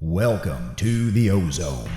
Welcome to the Ozone.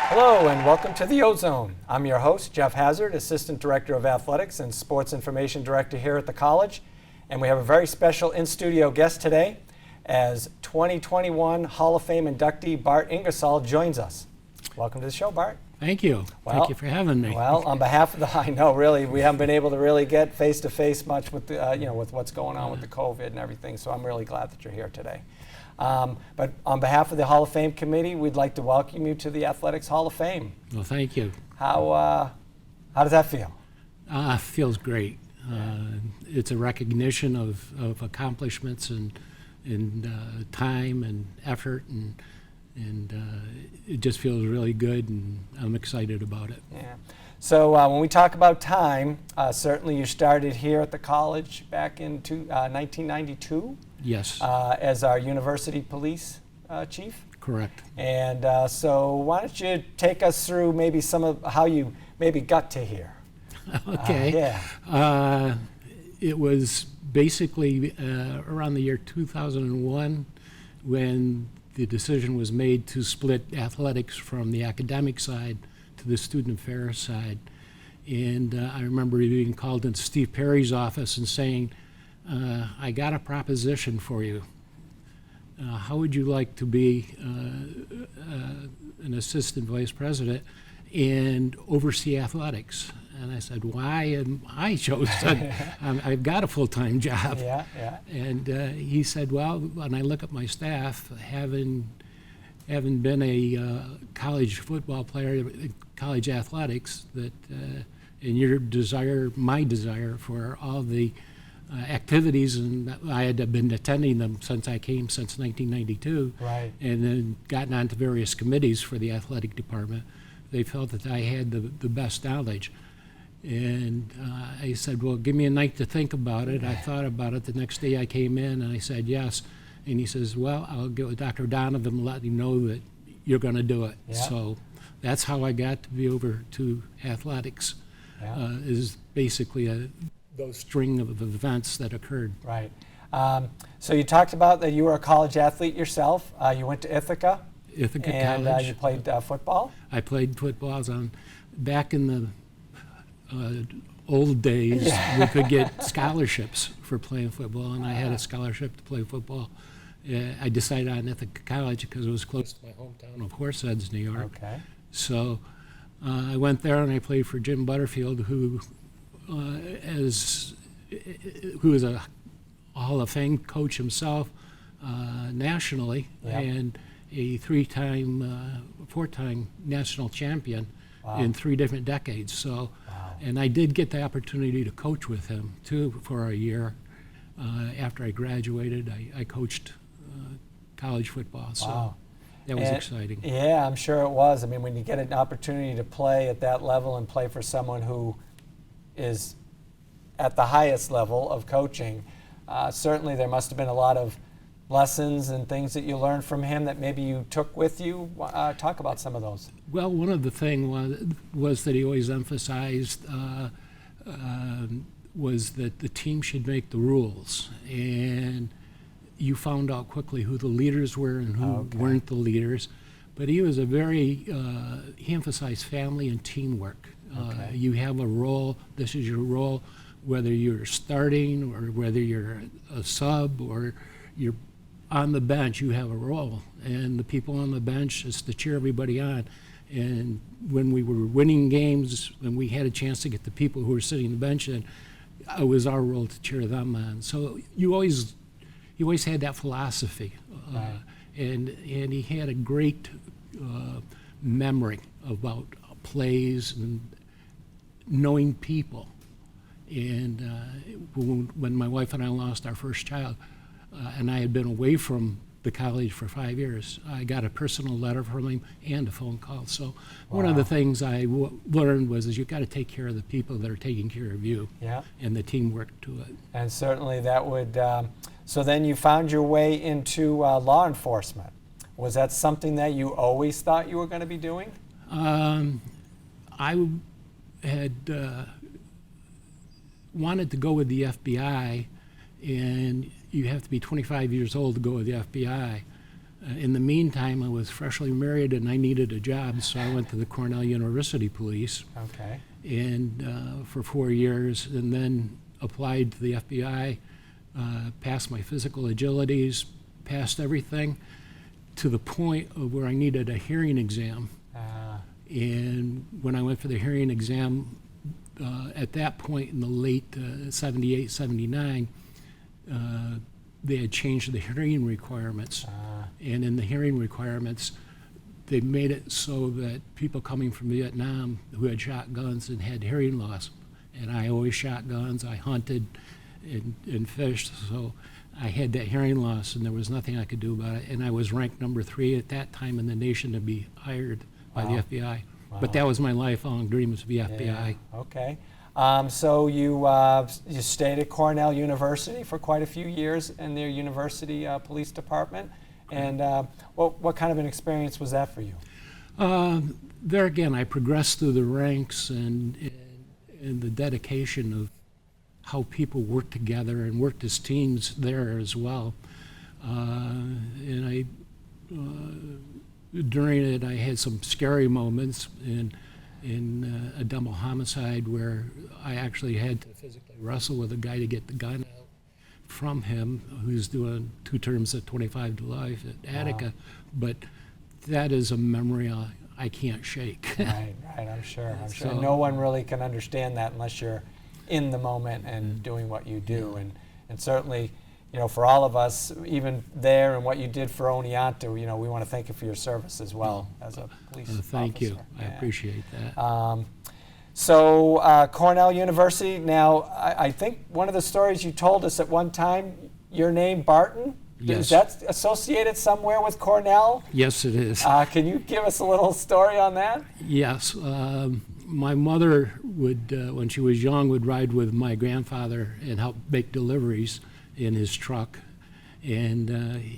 Hello and welcome to the Ozone. I'm your host, Jeff Hazard, Assistant Director of Athletics and Sports Information Director here at the college. And we have a very special in-studio guest today as 2021 Hall of Fame inductee Bart Ingersoll joins us. Welcome to the show, Bart. Thank you. Thank you for having me. Well, on behalf of I know, really, we haven't been able to really get face-to-face much with, with what's going on with the COVID and everything, so I'm really glad that you're here today. But on behalf of the Hall of Fame committee, we'd like to welcome you to the Athletics Hall of Fame. Well, thank you. How does that feel? Feels great. It's a recognition of accomplishments and time and effort, and it just feels really good, and I'm excited about it. Yeah. So when we talk about time, certainly you started here at the college back in 1992. Yes. As our university police chief. Correct. And so why don't you take us through maybe some of how you maybe got to here? Okay. It was basically around the year 2001 when the decision was made to split athletics from the academic side to the student affairs side. And I remember being called into Steve Perry's office and saying, I got a proposition for you. How would you like to be an assistant vice president and oversee athletics? And I said, why am I chosen? I've got a full-time job. Yeah. And he said, well, when I look at my staff, having been a college football player, college athletics, that and your desire, my desire for all the activities, and I had been attending them since I came since 1992, right. And then gotten onto various committees for the athletic department. They felt that I had the best knowledge. And I said, well, give me a night to think about it. I thought about it. The next day I came in and I said yes. And he says, well, I'll get with Dr. Donovan and let him know that you're going to do it. Yeah. So that's how I got to be over to athletics, is basically those string of events that occurred. Right. So you talked about that you were a college athlete yourself. You went to Ithaca. Ithaca and, College. And you played football? I played football. Back in the old days, we could get scholarships for playing football, and I had a scholarship to play football. I decided on Ithaca College because it was close to my hometown of Horseheads, New York. Okay. So I went there and I played for Jim Butterfield, who is a Hall of Fame coach himself nationally, and a four-time national champion in 3 different decades. So, and I did get the opportunity to coach with him too for a year. After I graduated, I coached college football. So that was exciting. Yeah, I'm sure it was. I mean, when you get an opportunity to play at that level and play for someone who is at the highest level of coaching, certainly there must have been a lot of lessons and things that you learned from him that maybe you took with you. Talk about some of those. Well, one of the things was that he always emphasized was that the team should make the rules, and you found out quickly who the leaders were and who weren't the leaders. But he was he emphasized family and teamwork. You have a role, this is your role, whether you're starting or whether you're a sub or you're on the bench, you have a role. And the people on the bench is to cheer everybody on. And when we were winning games, when we had a chance to get the people who were sitting on the bench in, it was our role to cheer them on. So you always had that philosophy. And he had a great memory about plays and knowing people. And when my wife and I lost our first child, and I had been away from the college for 5 years, I got a personal letter from him and a phone call. So one of the things I learned was you've got to take care of the people that are taking care of you, and the teamwork to it. And certainly that would, so then you found your way into law enforcement. Was that something that you always thought you were going to be doing? I had wanted to go with the FBI, and you have to be 25 years old to go with the FBI. In the meantime, I was freshly married and I needed a job, so I went to the Cornell University Police. Okay. And for 4 years, and then applied to the FBI, passed my physical agilities, passed everything to the point of where I needed a hearing exam. And when I went for the hearing exam, at that point in the late 78, 79, they had changed the hearing requirements. And in the hearing requirements, they made it so that people coming from Vietnam who had shot guns and had hearing loss, and I always shot guns, I hunted and fished, so I had that hearing loss and there was nothing I could do about it. And I was ranked number 3 at that time in the nation to be hired by the FBI. Wow. But that was my lifelong dream, was to be FBI. Yeah. Okay. So you stayed at Cornell University for quite a few years in their university police department. And what kind of an experience was that for you? There again, I progressed through the ranks and the dedication of how people work together and worked as teams there as well. And during it, I had some scary moments in a double homicide where I actually had to physically wrestle with a guy to get the gun out from him, who's doing 2 terms at 25 to life at Attica. But that is a memory I can't shake. Right, I'm sure. So, no one really can understand that unless you're in the moment and doing what you do. And certainly, for all of us, even there and what you did for Oneonta, we want to thank you for your service as well as a police officer. Thank you. I appreciate that. So Cornell University, now I think one of the stories you told us at one time, your name Barton, yes. Is that associated somewhere with Cornell? Yes, it is. Can you give us a little story on that? Yes. My mother would, when she was young, would ride with my grandfather and help make deliveries in his truck. And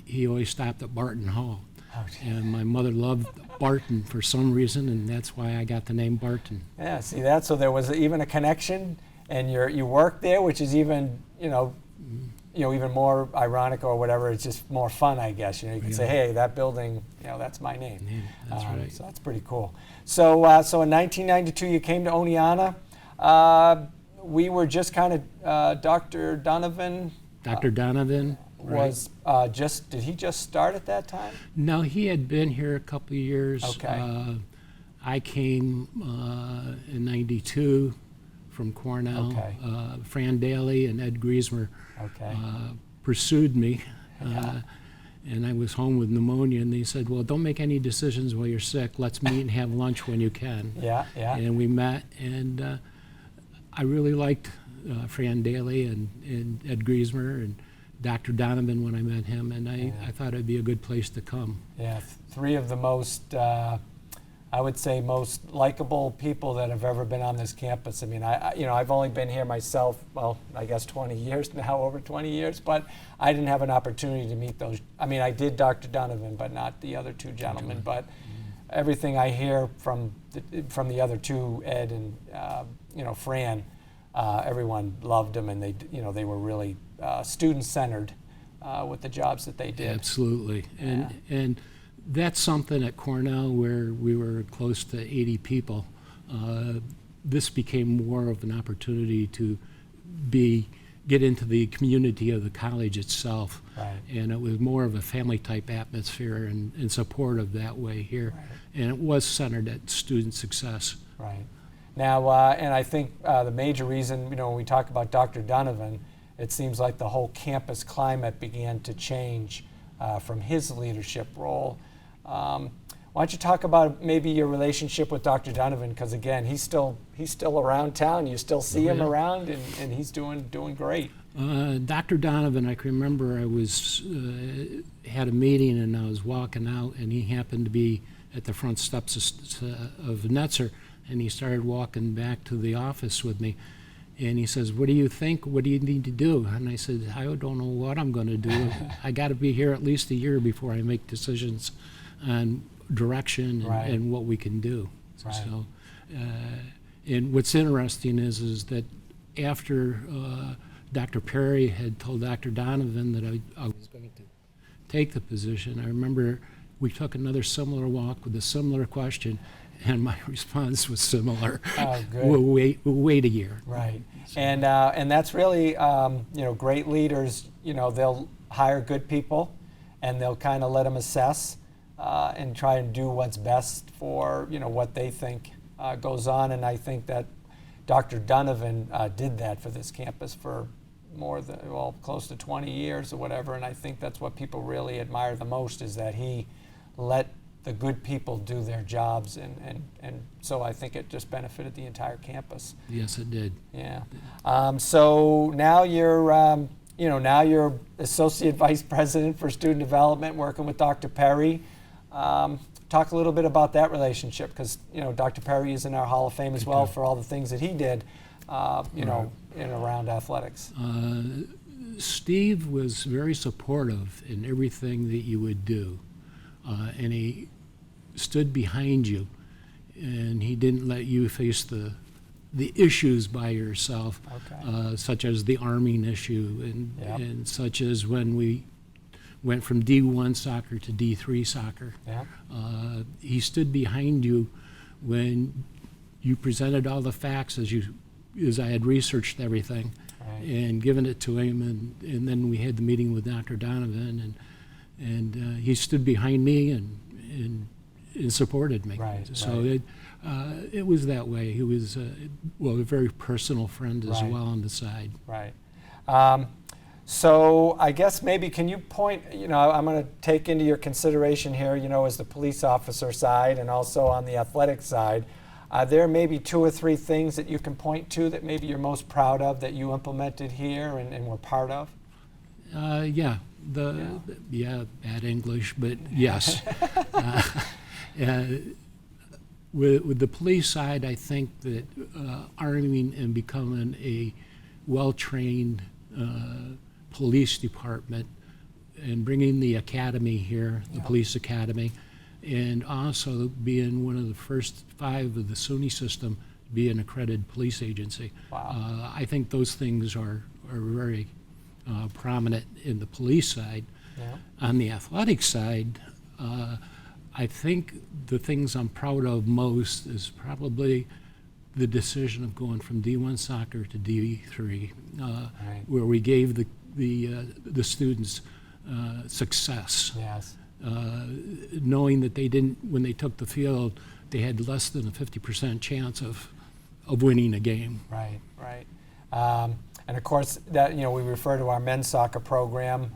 he always stopped at Barton Hall. Oh, and my mother loved Barton for some reason, and that's why I got the name Barton. Yeah, see that? So there was even a connection, and you worked there, which is even, even more ironic or whatever. It's just more fun, I guess. You can say, hey, that building, that's my name. Yeah, that's right. So that's pretty cool. So in 1992, you came to Oneonta. We were just kind of Dr. Donovan. Dr. Donovan. Was did he just start at that time? No, he had been here a couple of years. Okay. I came in 92 from Cornell. Okay. Fran Daly and Ed Griesmer pursued me. And I was home with pneumonia, and they said, well, don't make any decisions while you're sick. Let's meet and have lunch when you can. Yeah. And we met, and I really liked Fran Daly and Ed Griesmer and Dr. Donovan when I met him, and I thought it'd be a good place to come. Yeah, 3 of the most, I would say, most likable people that have ever been on this campus. I mean, I've only been here myself, well, I guess 20 years now, over 20 years, but I didn't have an opportunity to meet those. I mean, I did Dr. Donovan, but not the other 2 gentlemen. But everything I hear from the other 2, Ed and Fran, everyone loved them, and they were really student-centered with the jobs that they did. Absolutely. And that's something at Cornell where we were close to 80 people. This became more of an opportunity to get into the community of the college itself. Right. And it was more of a family-type atmosphere and supportive that way here. Right. And it was centered at student success. Right. Now, and I think the major reason, when we talk about Dr. Donovan, it seems like the whole campus climate began to change from his leadership role. Why don't you talk about maybe your relationship with Dr. Donovan? Because again, he's still around town. You still see him around, and he's doing great. Dr. Donovan, I can remember I was had a meeting and I was walking out, and he happened to be at the front steps of Netzer, and he started walking back to the office with me. And he says, what do you think? What do you need to do? And I said, I don't know what I'm going to do. I got to be here at least a year before I make decisions on direction and what we can do. Right. So, and what's interesting is that after Dr. Perry had told Dr. Donovan that I was going to take the position. I remember we took another similar walk with a similar question, and my response was similar. Oh, good. We'll wait a year. Right. And that's really, great leaders, they'll hire good people, and they'll kind of let them assess and try and do what's best for, what they think goes on. And I think that Dr. Donovan did that for this campus for more than, close to 20 years or whatever. And I think that's what people really admire the most, is that he let the good people do their jobs, and so I think it just benefited the entire campus. Yes, it did. Yeah. So now you're associate vice president for student development, working with Dr. Perry. Talk a little bit about that relationship, because Dr. Perry is in our Hall of Fame as well for all the things that he did, in and around athletics. Steve was very supportive in everything that you would do. And he stood behind you, and he didn't let you face the issues by yourself, such as the arming issue, and such as when we went from D1 soccer to D3 soccer. Yeah. He stood behind you when you presented all the facts as I had researched everything, and given it to him, and then we had the meeting with Dr. Donovan, and he stood behind me and supported me. So it was that way. He was a very personal friend as well on the side. Right. So I guess maybe can you point, I'm going to take into your consideration here, as the police officer side and also on the athletic side, there may be 2 or 3 things that you can point to that maybe you're most proud of that you implemented here and were part of? Bad English, but yes. With the police side, I think that arming and becoming a well-trained police department and bringing the academy here, the police academy, and also being one of the first 5 of the SUNY system to be an accredited police agency. Wow. I think those things are very prominent in the police side. Yeah. On the athletic side, I think the things I'm proud of most is probably the decision of going from D1 soccer to D3, where we gave the students success. Yes. Knowing that when they took the field, they had less than a 50% chance of winning a game. Right. And of course, that we refer to our men's soccer program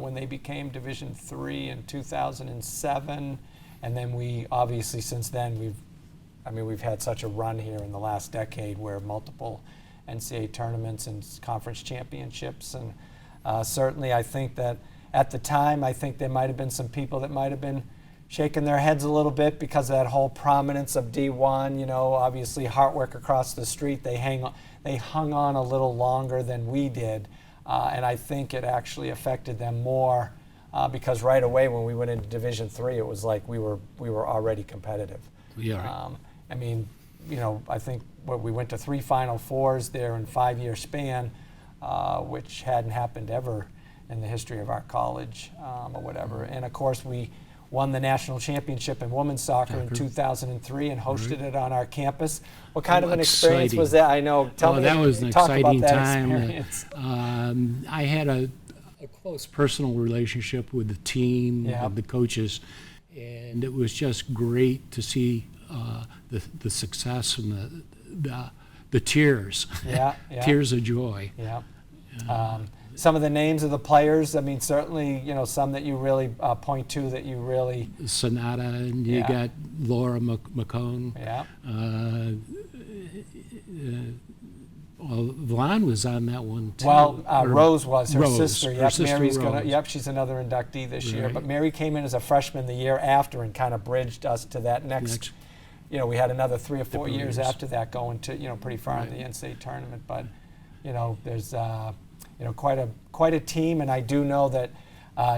when they became Division III in 2007, and then we obviously since then we've had such a run here in the last decade, where multiple NCAA tournaments and conference championships, and certainly I think that at the time I think there might have been some people that might have been shaking their heads a little bit because of that whole prominence of D1. Obviously Hartwick across the street, they hung on a little longer than we did, and I think it actually affected them more because right away when we went into Division III, it was like we were already competitive. Yeah. I think we went to 3 Final Fours there in 5-year span, which hadn't happened ever in the history of our college or whatever. And of course, we won the national championship in women's soccer in 2003 and hosted it on our campus. What kind of an experience was that? I know. Tell me. That was an talk exciting about that time. Experience. I had a close personal relationship with the team, Yeah. with the coaches, and it was just great to see the success and the tears, Yeah. tears of joy. Yeah. Some of the names of the players, certainly, some that you really point to that you really... Sonata, and you got Laura McCone. Yeah. Vaughn was on that one too. Well, Rose was her Rose, sister. her Yep, sister Mary's Rose. she's another inductee this year. Right. But Mary came in as a freshman the year after and kind of bridged us to that next. We had another 3 or 4 years after that going to pretty far in the NCAA tournament. But there's quite a team, and I do know that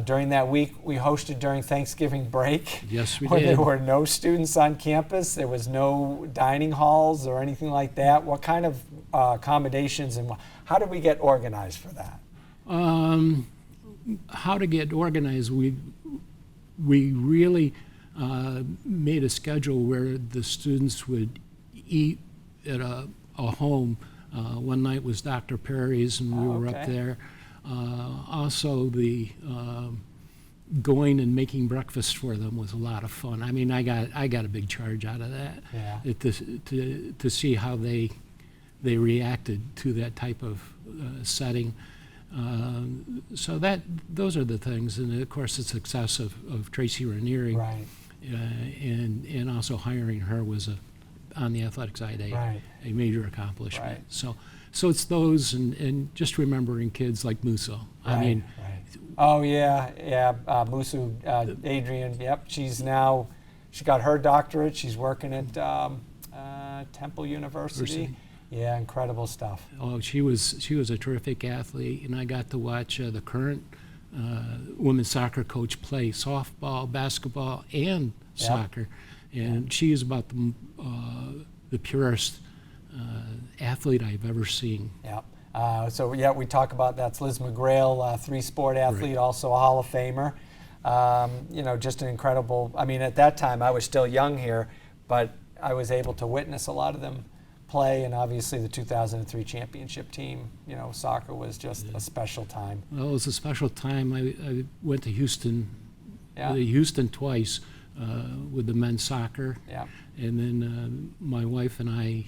during that week we hosted during Thanksgiving break. Yes, we when did. there were no students on campus, there was no dining halls or anything like that. What kind of accommodations and how did we get organized for that? How to get organized, we really made a schedule where the students would eat at a home. One night was Dr. Perry's, and we were up there. Also, the going and making breakfast for them was a lot of fun. I mean, I got a big charge out of that. To see how they reacted to that type of setting. So those are the things, and of course the success of Tracy Ranieri, Right. And also hiring her was on the athletic side a major accomplishment. Right. So it's those, and just remembering kids like Musso. I mean, oh yeah, Musu, Adrian. Yep, she got her doctorate. She's working at Temple University. Yeah, incredible stuff. Oh, she was a terrific athlete, and I got to watch the current women's soccer coach play softball, basketball, and soccer, and she is about the purest athlete I've ever seen. Yep. So we talk about that's Liz Mcgrail, three-sport athlete, also a Hall of Famer. Just an incredible. I mean, at that time I was still young here, but I was able to witness a lot of them play, and obviously the 2003 championship team. Soccer was just a special time. Well, it was a special time. I went to Houston, twice with the men's soccer, and then my wife and I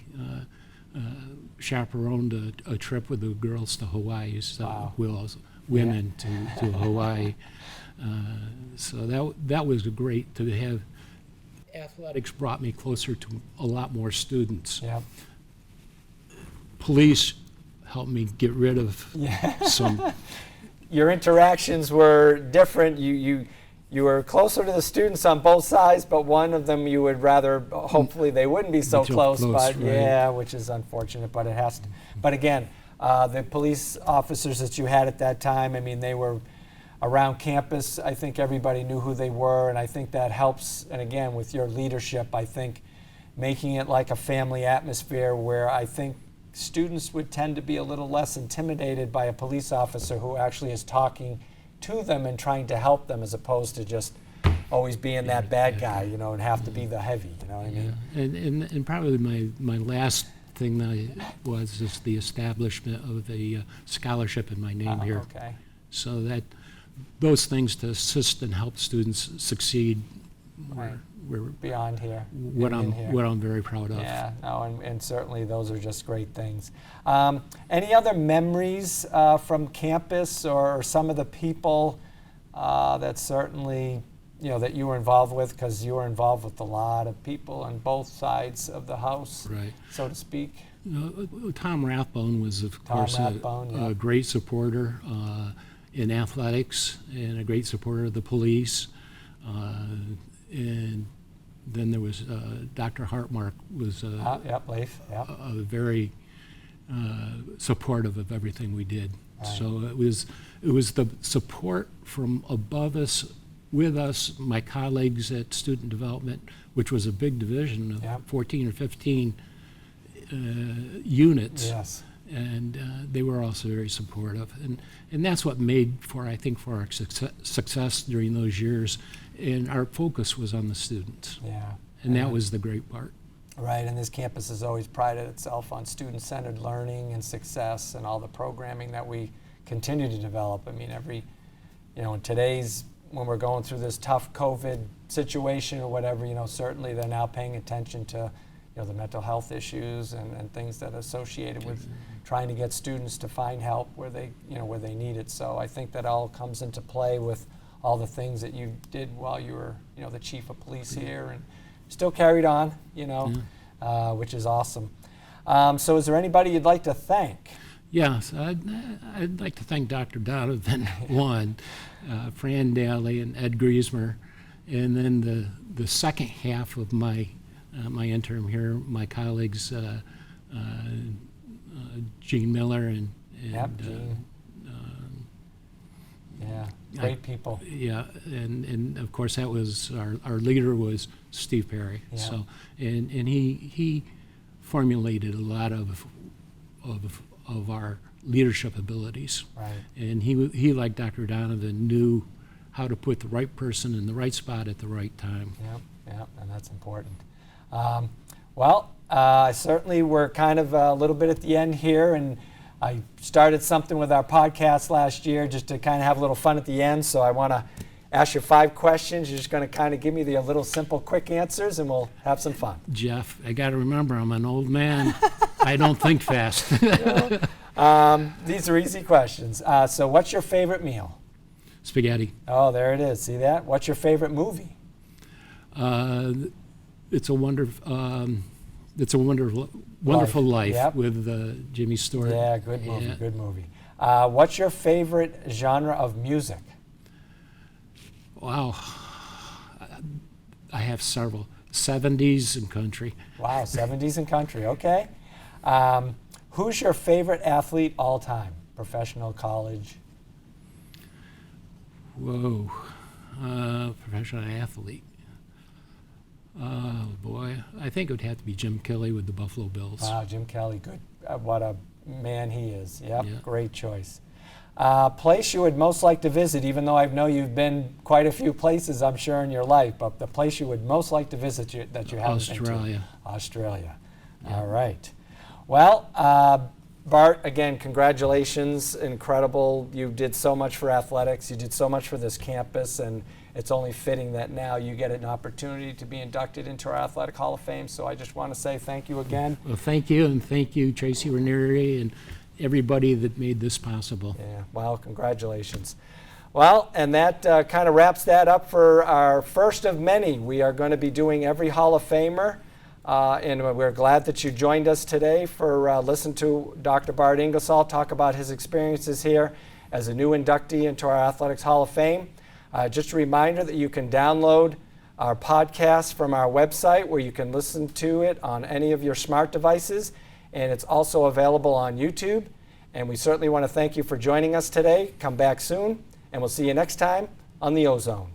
chaperoned a trip with the girls to Hawaii. So women to Hawaii. So that was great to have. Athletics brought me closer to a lot more students. Yep. Police helped me get rid of some. Your interactions were different. You were closer to the students on both sides, but one of them you would rather, hopefully they wouldn't be so close, but right. Which is unfortunate, but it has to. But again, the police officers that you had at that time, I mean, they were around campus. I think everybody knew who they were, and I think that helps. And again, with your leadership, I think making it like a family atmosphere where I think students would tend to be a little less intimidated by a police officer who actually is talking to them and trying to help them, as opposed to just always being that bad guy, and have to be the heavy, you know what I mean? And probably my last thing that was is the establishment of the scholarship in my name here. Okay. So that those things to assist and help students succeed were beyond here. What I'm very proud of. Yeah, no, and certainly those are just great things. Any other memories from campus or some of the people that certainly that you were involved with, because you were involved with a lot of people on both sides of the house, right, so to speak? Tom Rathbone was, of course, a great supporter in athletics and a great supporter of the police. And then there was Dr. Hartmark was Leif, a very supportive of everything we did. Right. So it was the support from above us, with us, my colleagues at Student Development, which was a big division of 14 or 15 units. Yes. And they were also very supportive, and that's what made for our success during those years. And our focus was on the students. Yeah. And that was the great part. Right, and this campus has always prided itself on student-centered learning and success, and all the programming that we continue to develop. I mean, in today's, when we're going through this tough COVID situation or whatever, certainly they're now paying attention to the mental health issues and things that are associated with trying to get students to find help where they need it. So I think that all comes into play with all the things that you did while you were, the chief of police here, and still carried on, which is awesome. So is there anybody you'd like to thank? Yes, I'd like to thank Dr. Donovan, Fran Daly and Ed Griesmer, and then the second half of my interim here, my colleagues, Gene Miller and Gene. Great people. Yeah, and of course that was our leader was Steve Perry. Yeah. So and he formulated a lot of our leadership abilities. Right. And he, like Dr. Donovan, knew how to put the right person in the right spot at the right time. Yeah, and that's important. Certainly we're kind of a little bit at the end here, and I started something with our podcast last year just to kind of have a little fun at the end, so I want to ask you 5 questions. You're just going to kind of give me the little simple quick answers, and we'll have some fun. Jeff, I got to remember, I'm an old man. I don't think fast. These are easy questions. So what's your favorite meal? Spaghetti. Oh, there it is. See that? What's your favorite movie? It's a wonderful life. Yep. With Jimmy Stewart. Yeah, good movie, Yeah. good movie. What's your favorite genre of music? Wow. I have several. 70s and country. Wow, 70s and country, okay. Who's your favorite athlete all time? Professional, college? Whoa. Professional athlete. Oh, boy. I think it would have to be Jim Kelly with the Buffalo Bills. Wow, Jim Kelly, good. What a man he is. Yep, Yeah. Great choice. Place you would most like to visit, even though I know you've been quite a few places, I'm sure, in your life, but the place you would most like to visit that you haven't been to? Australia. Australia. Yeah. All right. Well, Bart, again, congratulations. Incredible. You did so much for athletics. You did so much for this campus, and it's only fitting that now you get an opportunity to be inducted into our Athletic Hall of Fame. So I just want to say thank you again. Well, thank you, and thank you, Tracy Ranieri, and everybody that made this possible. Yeah, well, congratulations. Well, and that kind of wraps that up for our first of many. We are going to be doing every Hall of Famer, and we're glad that you joined us today for listening to Dr. Bart Ingersoll talk about his experiences here as a new inductee into our Athletics Hall of Fame. Just a reminder that you can download our podcast from our website, where you can listen to it on any of your smart devices, and it's also available on YouTube. And we certainly want to thank you for joining us today. Come back soon, and we'll see you next time on the Ozone.